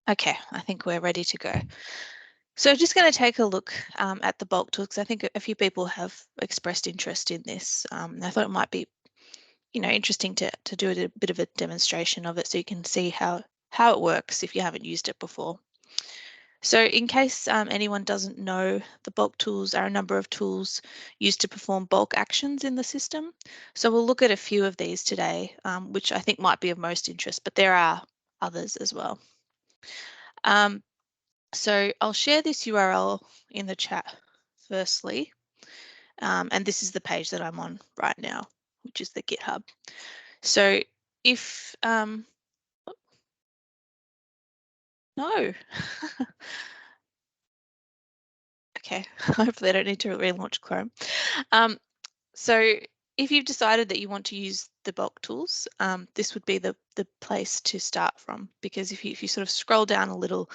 Okay, I think we're ready to go. So just going to take a look at the bulk tools, because I think a few people have expressed interest in this. And I thought it might be, interesting to do a bit of a demonstration of it so you can see how it works if you haven't used it before. So in case anyone doesn't know, the bulk tools are a number of tools used to perform bulk actions in the system. So we'll look at a few of these today, which I think might be of most interest, but there are others as well. So I'll share this URL in the chat firstly, and this is the page that I'm on right now, which is the GitHub. So if, no, okay, hopefully I don't need to relaunch Chrome. So if you've decided that you want to use the bulk tools, this would be the place to start from, because if you sort of scroll down a little,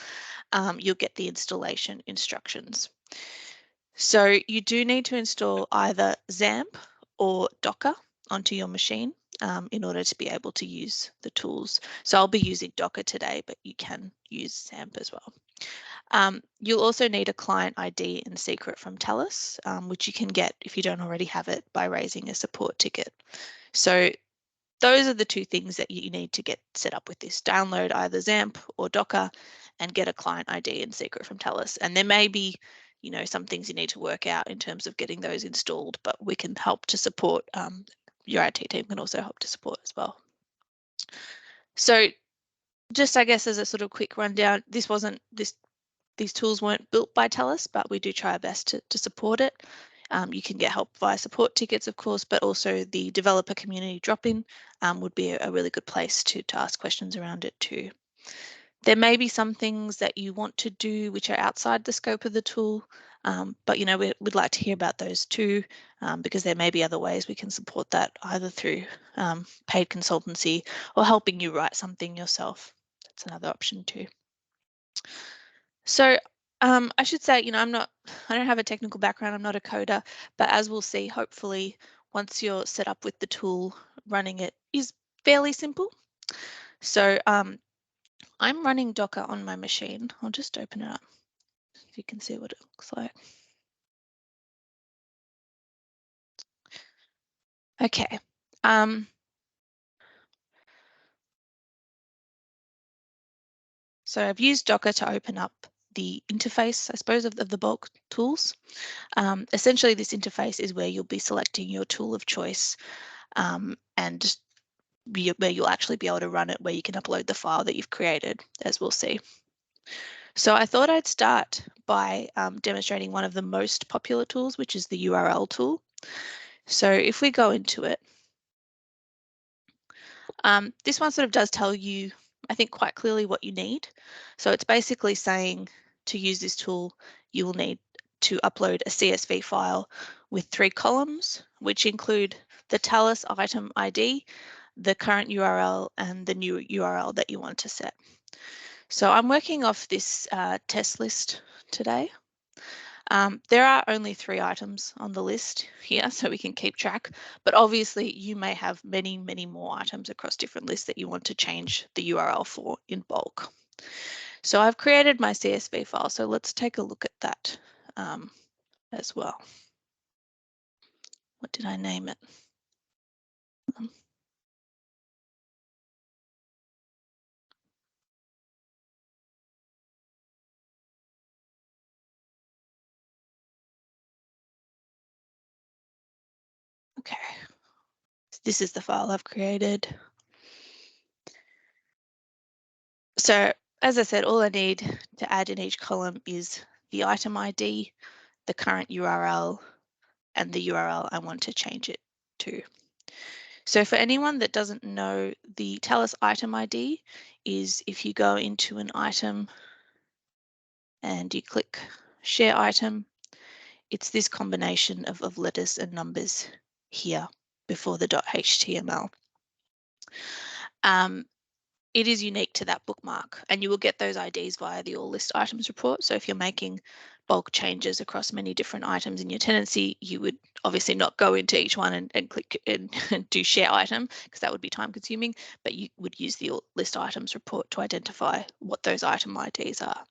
you'll get the installation instructions. So you do need to install either XAMPP or Docker onto your machine in order to be able to use the tools. So I'll be using Docker today, but you can use XAMPP as well. You'll also need a client ID and secret from Talis, which you can get if you don't already have it by raising a support ticket. So those are the two things that you need to get set up with this. Download either XAMPP or Docker and get a client ID and secret from Talis. And there may be, some things you need to work out in terms of getting those installed, but we can help to support, your IT team can also help to support as well. So just, I guess, as a sort of quick rundown, these tools weren't built by Talis, but we do try our best to support it. You can get help via support tickets, of course, but also the developer community drop-in would be a really good place to ask questions around it too. There may be some things that you want to do which are outside the scope of the tool, but we'd like to hear about those too, because there may be other ways we can support that, either through paid consultancy or helping you write something yourself. That's another option too. So I should say, I don't have a technical background, I'm not a coder, but as we'll see, hopefully once you're set up with the tool, running it is fairly simple. So I'm running Docker on my machine. I'll just open it up so you can see what it looks like. Okay. So I've used Docker to open up the interface, I suppose, of the bulk tools. Essentially, this interface is where you'll be selecting your tool of choice and where you'll actually be able to run it, where you can upload the file that you've created, as we'll see. So I thought I'd start by demonstrating one of the most popular tools, which is the URL tool. So if we go into it, this one sort of does tell you, I think, quite clearly what you need. So it's basically saying to use this tool, you will need to upload a CSV file with 3 columns, which include the Talis item ID, the current URL, and the new URL that you want to set. So I'm working off this test list today. There are only 3 items on the list here, so we can keep track, but obviously you may have many, many more items across different lists that you want to change the URL for in bulk. So I've created my CSV file, so let's take a look at that as well. What did I name it? Okay, this is the file I've created. So as I said, all I need to add in each column is the item ID, the current URL, and the URL I want to change it to. So for anyone that doesn't know, the Talis item ID is if you go into an item and you click share item, it's this combination of letters and numbers here before the .html. it is unique to that bookmark, and you will get those IDs via the all list items report. So if you're making bulk changes across many different items in your tenancy, you would obviously not go into each one and click and do share item, because that would be time consuming, but you would use the all list items report to identify what those item IDs are.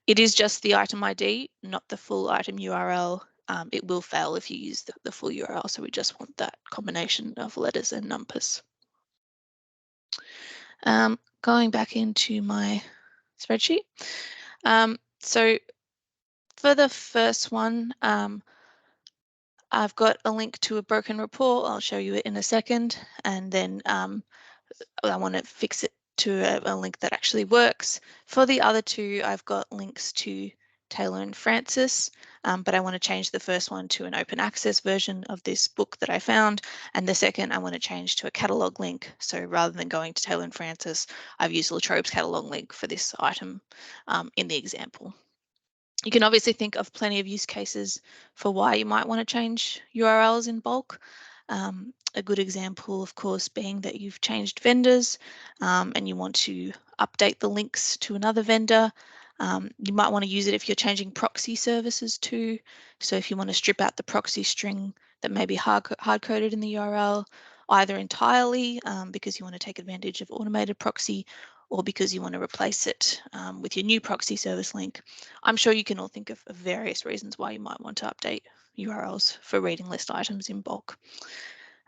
It is just the item ID, not the full item URL. It will fail if you use the full URL, so we just want that combination of letters and numbers. Going back into my spreadsheet. So for the first one, I've got a link to a broken report. I'll show you it in a second. And then I want to fix it to a link that actually works. For the other two, I've got links to Taylor and Francis, but I want to change the first one to an open access version of this book that I found, and the second I want to change to a catalogue link. So rather than going to Taylor and Francis, I've used Latrobe's catalogue link for this item in the example. You can obviously think of plenty of use cases for why you might want to change URLs in bulk. A good example, of course, being that you've changed vendors and you want to update the links to another vendor. You might want to use it if you're changing proxy services too. So if you want to strip out the proxy string that may be hard-coded in the URL, either entirely because you want to take advantage of automated proxy, or because you want to replace it with your new proxy service link. I'm sure you can all think of various reasons why you might want to update URLs for reading list items in bulk.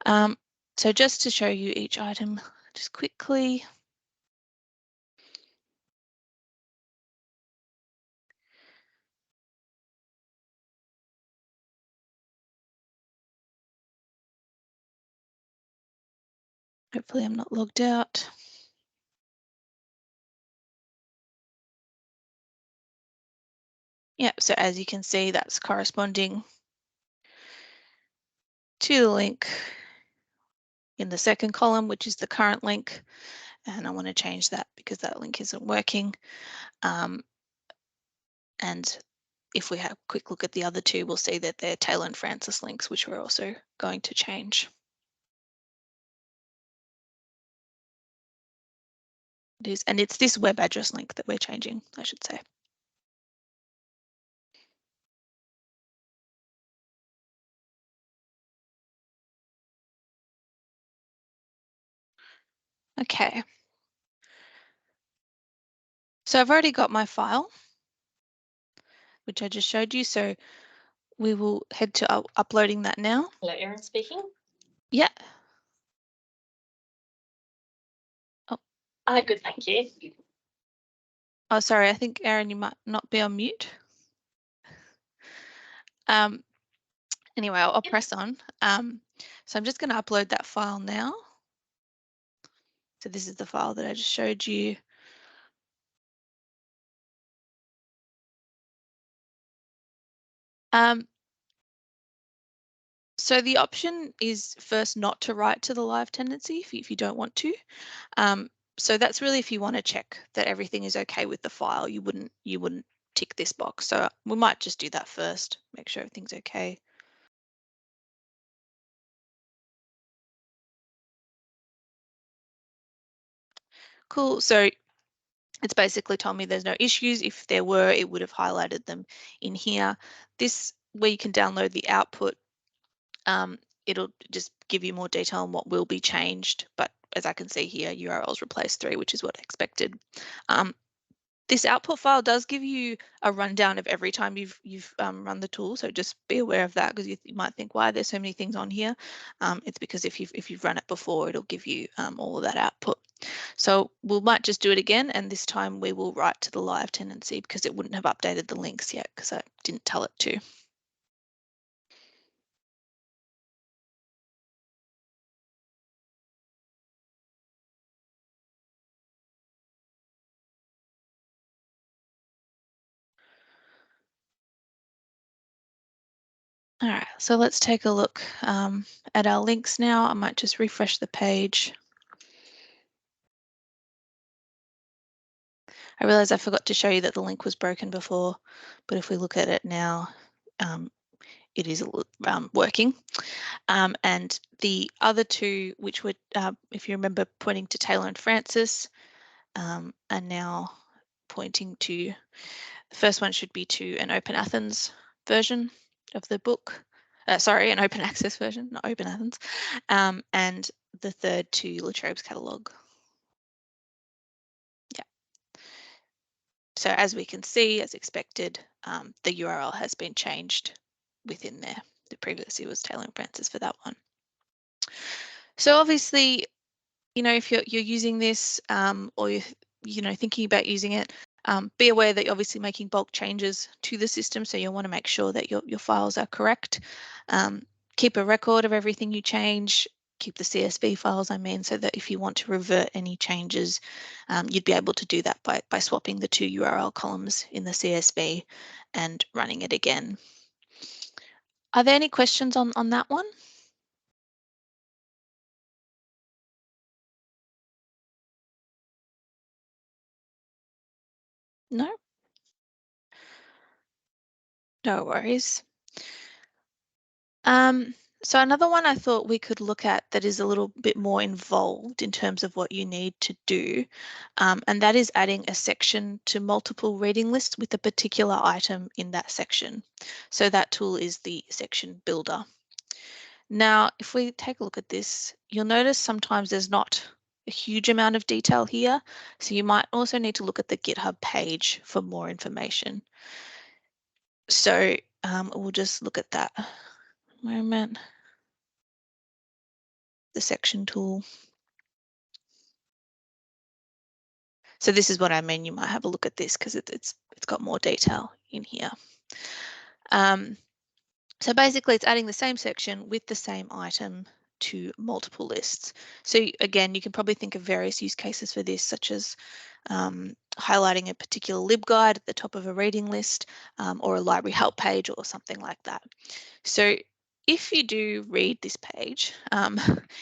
So just to show you each item just quickly. Hopefully I'm not logged out. Yeah, so as you can see, that's corresponding to the link in the second column, which is the current link. And I want to change that because that link isn't working. And if we have a quick look at the other two, we'll see that they're Taylor and Francis links, which we're also going to change. It is, and it's this web address link that we're changing, I should say. Okay. So I've already got my file, which I just showed you. So we will head to uploading that now. Hello, Erin speaking. Yeah. Good, thank you. Oh, sorry. I think, Erin, you might not be on mute. Anyway, I'll press on. So I'm just going to upload that file now. So this is the file that I just showed you. So the option is first not to write to the live tenancy if you don't want to. So that's really if you want to check that everything is okay with the file. You wouldn't tick this box. So we might just do that first, make sure everything's okay. Cool. So it's basically told me there's no issues. If there were, it would have highlighted them in here. This, where you can download the output, it'll just give you more detail on what will be changed. But as I can see here, URLs replace 3, which is what I expected. This output file does give you a rundown of every time you've run the tool, so just be aware of that, because you might think, why there's so many things on here. It's because if you've run it before, it'll give you all of that output. So we might just do it again, and this time we will write to the live tenancy because it wouldn't have updated the links yet because I didn't tell it to. All right, so let's take a look at our links now. I might just refresh the page. I realize I forgot to show you that the link was broken before, but if we look at it now, it is working. And the other two, which were, if you remember, pointing to Taylor and Francis, are now pointing to, the first one should be to an Open Athens version of the book. Sorry, an open access version, not Open Athens. And the third to Latrobe's catalogue. Yeah. So as we can see, as expected, the URL has been changed within there. The previously was Taylor and Francis for that one. So obviously, if you're using this or you're thinking about using it, be aware that you're obviously making bulk changes to the system, so you'll want to make sure that your files are correct. Keep a record of everything you change. Keep the CSV files, so that if you want to revert any changes, you'd be able to do that by swapping the two URL columns in the CSV and running it again. Are there any questions on that one? No? No worries. So another one I thought we could look at that is a little bit more involved in terms of what you need to do, and that is adding a section to multiple reading lists with a particular item in that section. So that tool is the section builder. Now, if we take a look at this, you'll notice sometimes there's not a huge amount of detail here, so you might also need to look at the GitHub page for more information. So we'll just look at that moment. The section tool. So this is what I mean. You might have a look at this because it's got more detail in here. So basically, it's adding the same section with the same item to multiple lists. So again, you can probably think of various use cases for this, such as highlighting a particular LibGuide at the top of a reading list, or a library help page or something like that. So if you do read this page,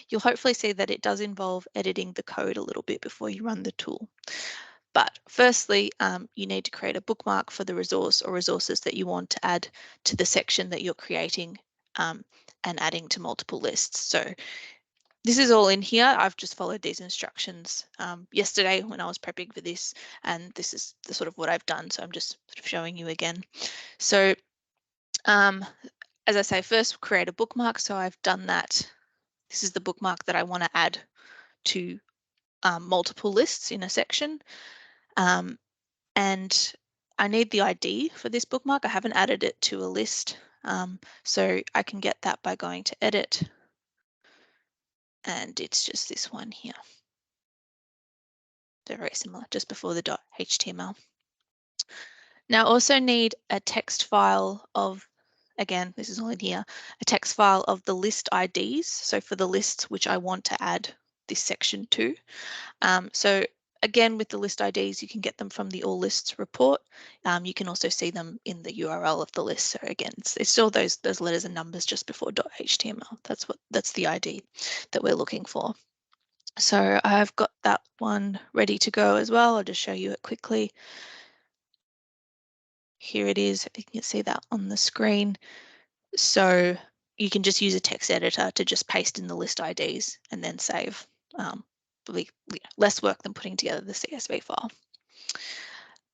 you'll hopefully see that it does involve editing the code a little bit before you run the tool. But firstly, you need to create a bookmark for the resource or resources that you want to add to the section that you're creating and adding to multiple lists. So this is all in here. I've just followed these instructions yesterday when I was prepping for this, and this is the sort of what I've done. So I'm just sort of showing you again. So as I say, first create a bookmark. So I've done that. This is the bookmark that I want to add to multiple lists in a section. And I need the ID for this bookmark. I haven't added it to a list, so I can get that by going to edit, and it's just this one here. They're very similar, just before the .html. Now I also need a text file of, again, this is all in here, a text file of the list IDs. So for the lists which I want to add this section to. So again, with the list IDs, you can get them from the All Lists report. You can also see them in the URL of the list. So again, it's still those letters and numbers just before .html. That's the ID that we're looking for. So I've got that one ready to go as well. I'll just show you it quickly. Here it is. You can see that on the screen. So you can just use a text editor to just paste in the list IDs and then save. Less work than putting together the CSV file.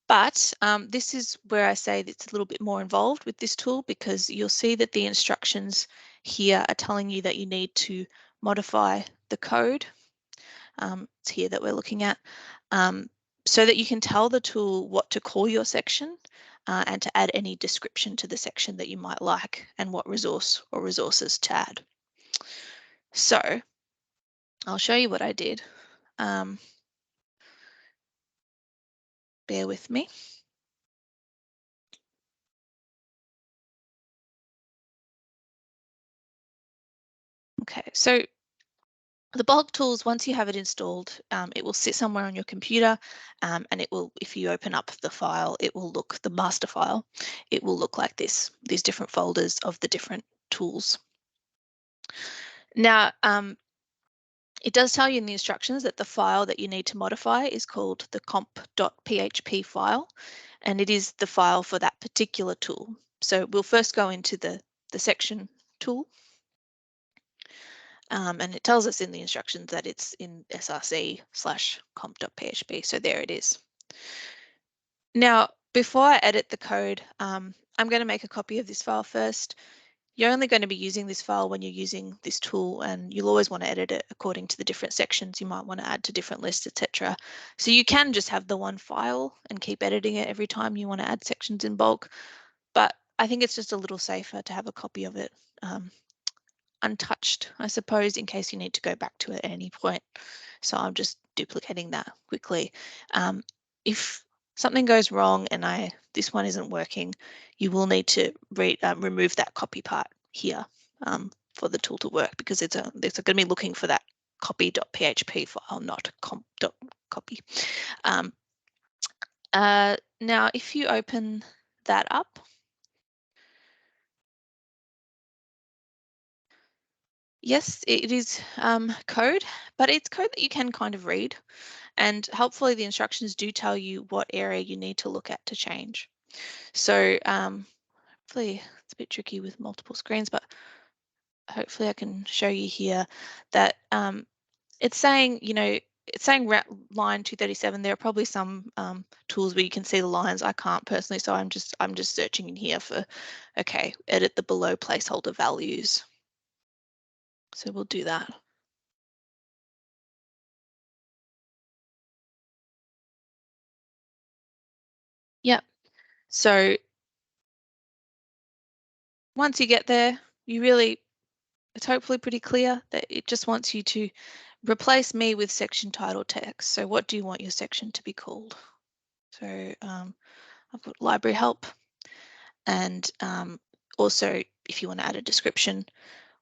But this is where I say that it's a little bit more involved with this tool, because you'll see that the instructions here are telling you that you need to modify the code. It's here that we're looking at, so that you can tell the tool what to call your section and to add any description to the section that you might like and what resource or resources to add. So I'll show you what I did. Bear with me. Okay, so the bulk tools, once you have it installed, it will sit somewhere on your computer, and it will, if you open up the file, it will look, the master file, it will look like this, these different folders of the different tools. Now, it does tell you in the instructions that the file that you need to modify is called the comp.php file, and it is the file for that particular tool. So we'll first go into the section tool. And it tells us in the instructions that it's in src/comp.php. So there it is. Now, before I edit the code, I'm going to make a copy of this file first. You're only going to be using this file when you're using this tool, and you'll always want to edit it according to the different sections you might want to add to different lists, etc. So you can just have the one file and keep editing it every time you want to add sections in bulk, but I think it's just a little safer to have a copy of it untouched, I suppose, in case you need to go back to it at any point. So I'm just duplicating that quickly. If something goes wrong and this one isn't working, you will need to remove that copy part here for the tool to work, because it's going to be looking for that copy.php file, not comp.copy. Now, if you open that up, yes, it is code, but it's code that you can kind of read. And hopefully the instructions do tell you what area you need to look at to change. So hopefully it's a bit tricky with multiple screens, but hopefully I can show you here that it's saying, it's saying line 237. There are probably some tools where you can see the lines. I can't personally, so I'm just searching in here for, okay, edit the below placeholder values. So we'll do that. Yep. So once you get there, it's hopefully pretty clear that it just wants you to replace me with section title text. So what do you want your section to be called? So I've got library help, and also if you want to add a description,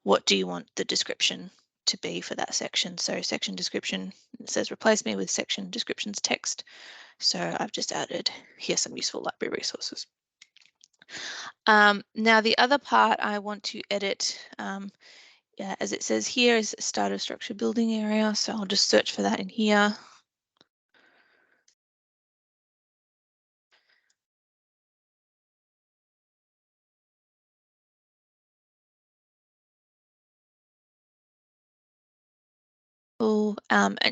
what do you want the description to be for that section? So section description, it says replace me with section descriptions text. So I've just added here some useful library resources. Now the other part I want to edit, as it says here, is start of structure building area. So I'll just search for that in here.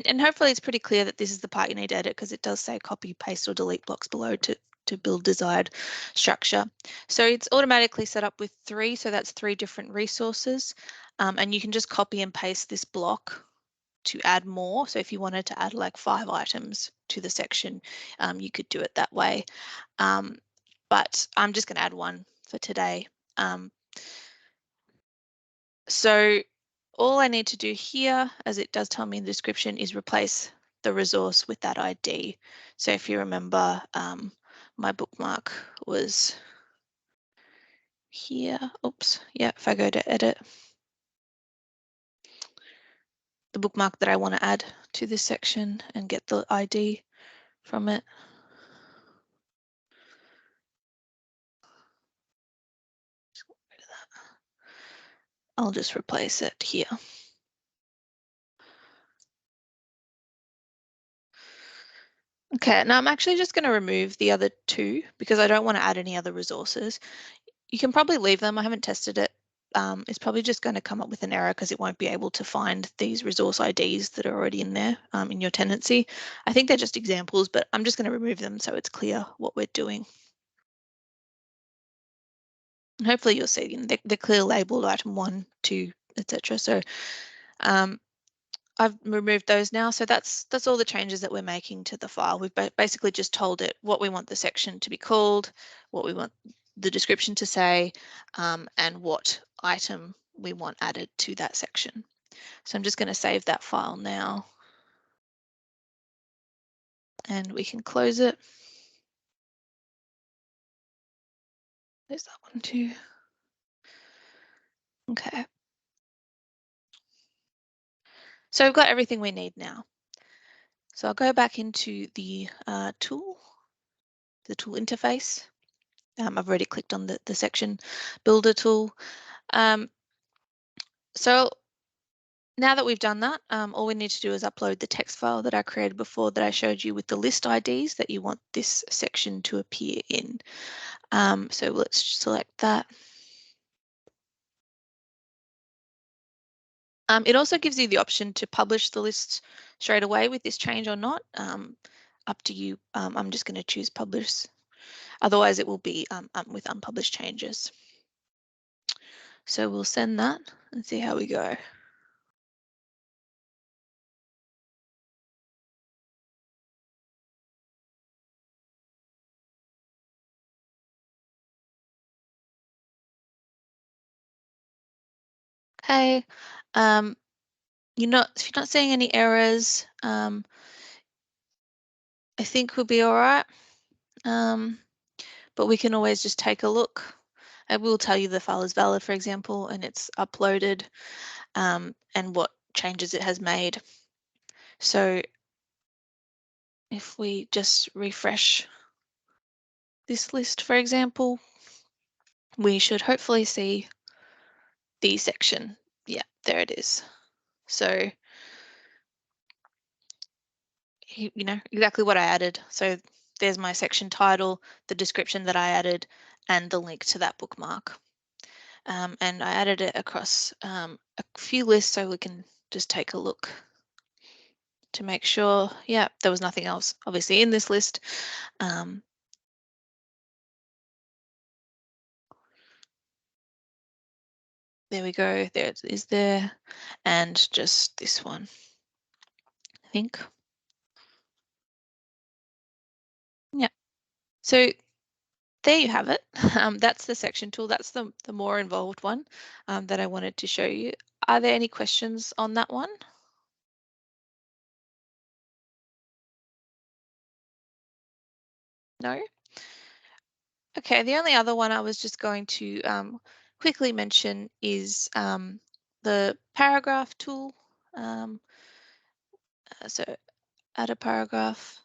And hopefully it's pretty clear that this is the part you need to edit, because it does say copy, paste or delete blocks below to build desired structure. So it's automatically set up with 3, so that's 3 different resources, and you can just copy and paste this block to add more. So if you wanted to add like 5 items to the section, you could do it that way, but I'm just going to add 1 for today. So all I need to do here, as it does tell me in the description, is replace the resource with that ID. So if you remember, my bookmark was here. Oops, yeah, if I go to edit, the bookmark that I want to add to this section and get the ID from it. I'll just replace it here. Okay, now I'm actually just going to remove the other 2 because I don't want to add any other resources. You can probably leave them. I haven't tested it. It's probably just going to come up with an error because it won't be able to find these resource IDs that are already in there in your tenancy. I think they're just examples, but I'm just going to remove them so it's clear what we're doing. And hopefully you'll see they're clearly labeled item 1, 2, etc. So I've removed those now. So that's all the changes that we're making to the file. We've basically just told it what we want the section to be called, what we want the description to say, and what item we want added to that section. So I'm just going to save that file now, and we can close it. There's that one too. Okay. So we've got everything we need now. So I'll go back into the tool interface. I've already clicked on the section builder tool. So now that we've done that, all we need to do is upload the text file that I created before that I showed you with the list IDs that you want this section to appear in. So let's select that. It also gives you the option to publish the list straight away with this change or not. Up to you. I'm just going to choose publish. Otherwise, it will be with unpublished changes. So we'll send that and see how we go. Okay. If you're not seeing any errors, I think we'll be all right. But we can always just take a look. I will tell you the file is valid, for example, and it's uploaded, and what changes it has made. So if we just refresh this list, for example, we should hopefully see the section. Yeah, there it is. So, exactly what I added. So there's my section title, the description that I added, and the link to that bookmark. And I added it across a few lists so we can just take a look to make sure, yeah, there was nothing else obviously in this list. There we go, there it is there, and just this one, I think. Yeah, so there you have it. That's the section tool. That's the more involved one that I wanted to show you. Are there any questions on that one? No? Okay, the only other one I was just going to quickly mention is the paragraph tool. So add a paragraph.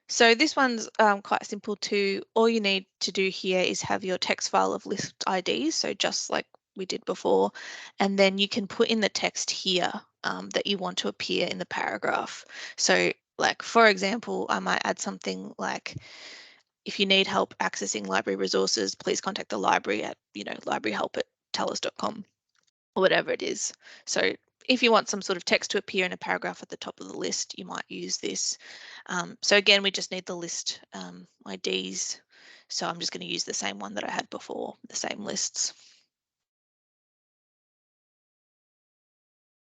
So this one's quite simple too. All you need to do here is have your text file of list IDs, so just like we did before, and then you can put in the text here that you want to appear in the paragraph. So like, for example, I might add something like, if you need help accessing library resources, please contact the library at, libraryhelp@talis.com or whatever it is. So if you want some sort of text to appear in a paragraph at the top of the list, you might use this. So again, we just need the list IDs. So I'm just going to use the same one that I had before, the same lists.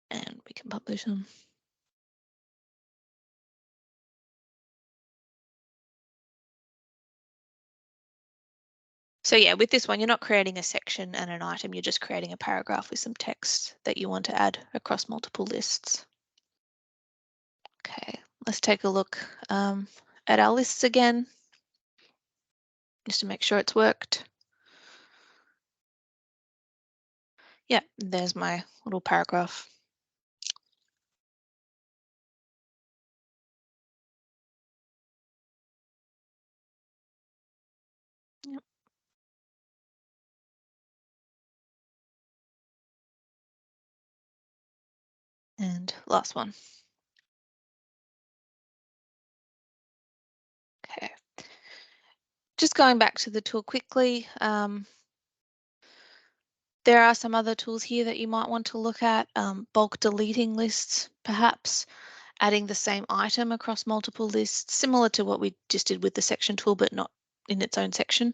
And we can publish them. So yeah, with this one, you're not creating a section and an item, you're just creating a paragraph with some text that you want to add across multiple lists. Okay, let's take a look at our lists again, just to make sure it's worked. Yeah, there's my little paragraph. Yep. And last one. Okay. Just going back to the tool quickly, there are some other tools here that you might want to look at. Bulk deleting lists, perhaps adding the same item across multiple lists, similar to what we just did with the section tool, but not in its own section.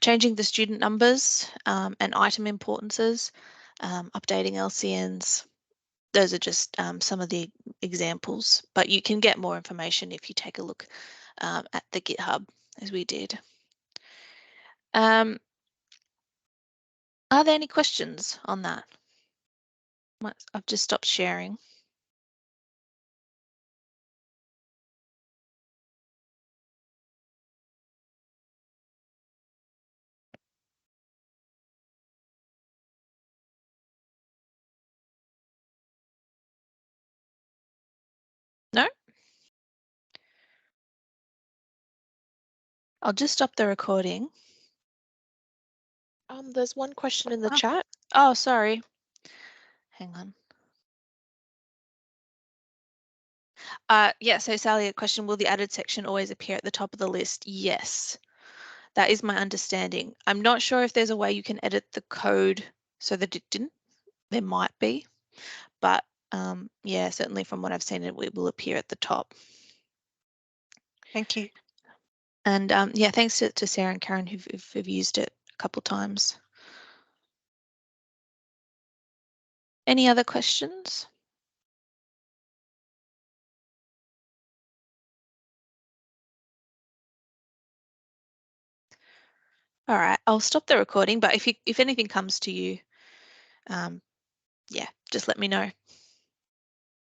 Changing the student numbers and item importances, updating LCNs. Those are just some of the examples, but you can get more information if you take a look at the GitHub, as we did. Are there any questions on that? I've just stopped sharing. No? I'll just stop the recording. There's one question in the Oh. chat. Oh, sorry. Hang on. Yeah, so Sally, a question, will the added section always appear at the top of the list? Yes, that is my understanding. I'm not sure if there's a way you can edit the code so that it didn't. there might be, but yeah, certainly from what I've seen, it will appear at the top. Thank you. And yeah, thanks to Sarah and Karen who've used it a couple times. Any other questions? All right, I'll stop the recording, but if anything comes to you, yeah, just let me know.